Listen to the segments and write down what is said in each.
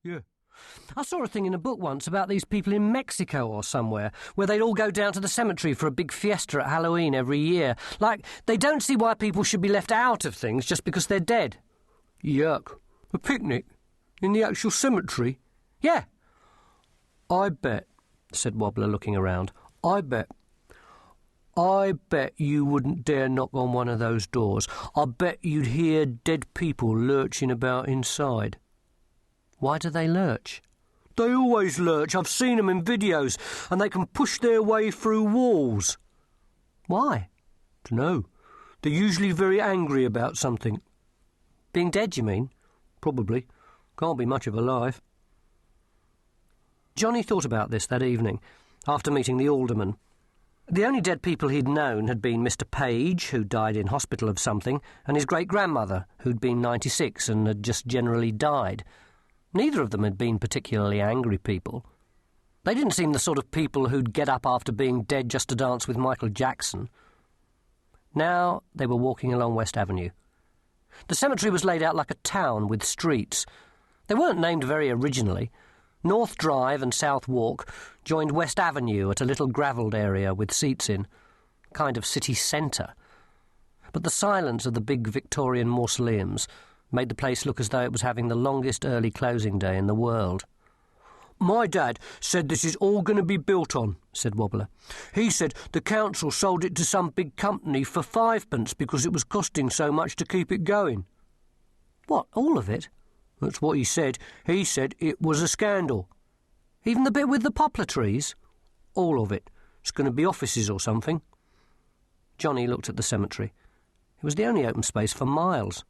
Yeah. I saw a thing in a book once about these people in Mexico or somewhere, where they'd all go down to the cemetery for a big fiesta at Halloween every year. Like, they don't see why people should be left out of things just because they're dead. Yuck. A picnic? In the actual cemetery? Yeah. I bet, said Wobbler, looking around, I bet you wouldn't dare knock on one of those doors. I bet you'd hear dead people lurching about inside. Why do they lurch? They always lurch. I've seen them in videos, and they can push their way through walls. Why? Dunno. They're usually very angry about something. Being dead, you mean? Probably. Can't be much of a life. Johnny thought about this that evening, after meeting the alderman. The only dead people he'd known had been Mr. Page, who died in hospital of something, and his great-grandmother, who'd been 96 and had just generally died. Neither of them had been particularly angry people. They didn't seem the sort of people who'd get up after being dead just to dance with Michael Jackson. Now they were walking along West Avenue. The cemetery was laid out like a town with streets. They weren't named very originally. North Drive and South Walk joined West Avenue at a little gravelled area with seats in, kind of city centre. But the silence of the big Victorian mausoleums made the place look as though it was having the longest early closing day in the world. My dad said this is all going to be built on, said Wobbler. He said the council sold it to some big company for 5p because it was costing so much to keep it going. What, all of it? That's what he said. He said it was a scandal. Even the bit with the poplar trees? All of it. It's going to be offices or something. Johnny looked at the cemetery. It was the only open space for miles.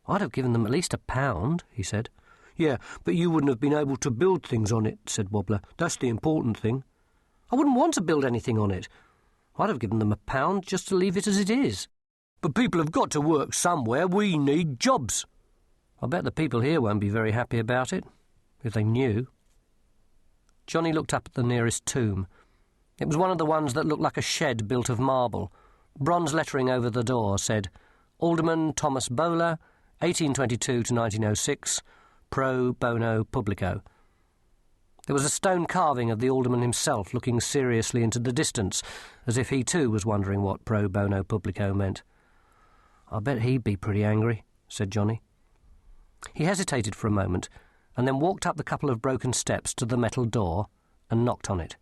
I'd have given them at least £1, he said. Yeah, but you wouldn't have been able to build things on it, said Wobbler. That's the important thing. I wouldn't want to build anything on it. I'd have given them £1 just to leave it as it is. But people have got to work somewhere. We need jobs. I bet the people here won't be very happy about it, if they knew. Johnny looked up at the nearest tomb. It was one of the ones that looked like a shed built of marble. Bronze lettering over the door said, Alderman Thomas Bowler, 1822 to 1906, pro bono publico. There was a stone carving of the alderman himself looking seriously into the distance, as if he too was wondering what pro bono publico meant. I bet he'd be pretty angry, said Johnny. He hesitated for a moment, and then walked up the couple of broken steps to the metal door and knocked on it.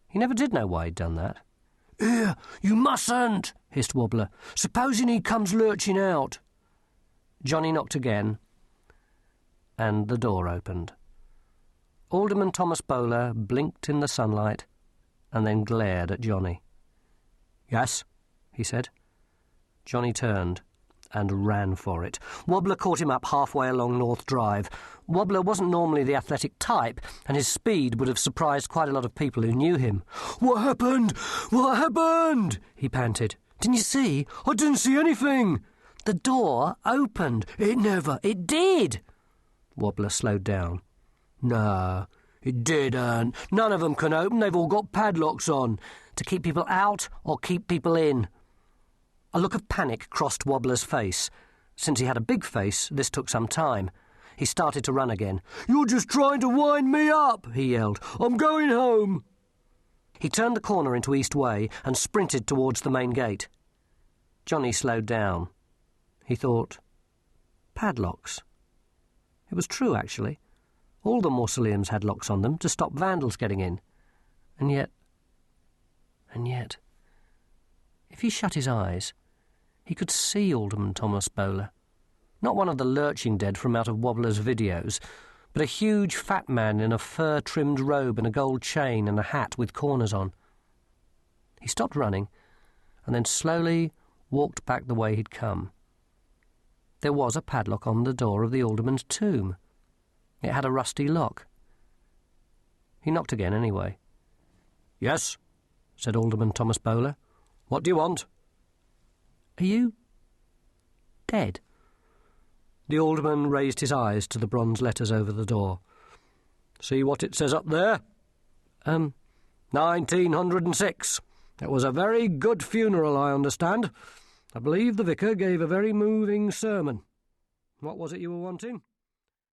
He never did know why he'd done that. Here, you mustn't, hissed Wobbler. Supposing he comes lurching out. Johnny knocked again, and the door opened. Alderman Thomas Bowler blinked in the sunlight and then glared at Johnny. Yes, he said. Johnny turned and ran for it. Wobbler caught him up halfway along North Drive. Wobbler wasn't normally the athletic type, and his speed would have surprised quite a lot of people who knew him. What happened? What happened? He panted. Didn't you see? I didn't see anything. The door opened. It did. Wobbler slowed down. No, it didn't. None of them can open. They've all got padlocks on. To keep people out or keep people in. A look of panic crossed Wobbler's face. Since he had a big face, this took some time. He started to run again. You're just trying to wind me up, he yelled. I'm going home. He turned the corner into East Way and sprinted towards the main gate. Johnny slowed down. He thought, padlocks. It was true, actually. All the mausoleums had locks on them to stop vandals getting in. And yet, if he shut his eyes, he could see Alderman Thomas Bowler. Not one of the lurching dead from out of Wobbler's videos, but a huge fat man in a fur-trimmed robe and a gold chain and a hat with corners on. He stopped running and then slowly walked back the way he'd come. There was a padlock on the door of the alderman's tomb. It had a rusty lock. He knocked again anyway. Yes, said Alderman Thomas Bowler. What do you want? Are you dead? The alderman raised his eyes to the bronze letters over the door. See what it says up there? 1906. It was a very good funeral, I understand. I believe the vicar gave a very moving sermon. What was it you were wanting?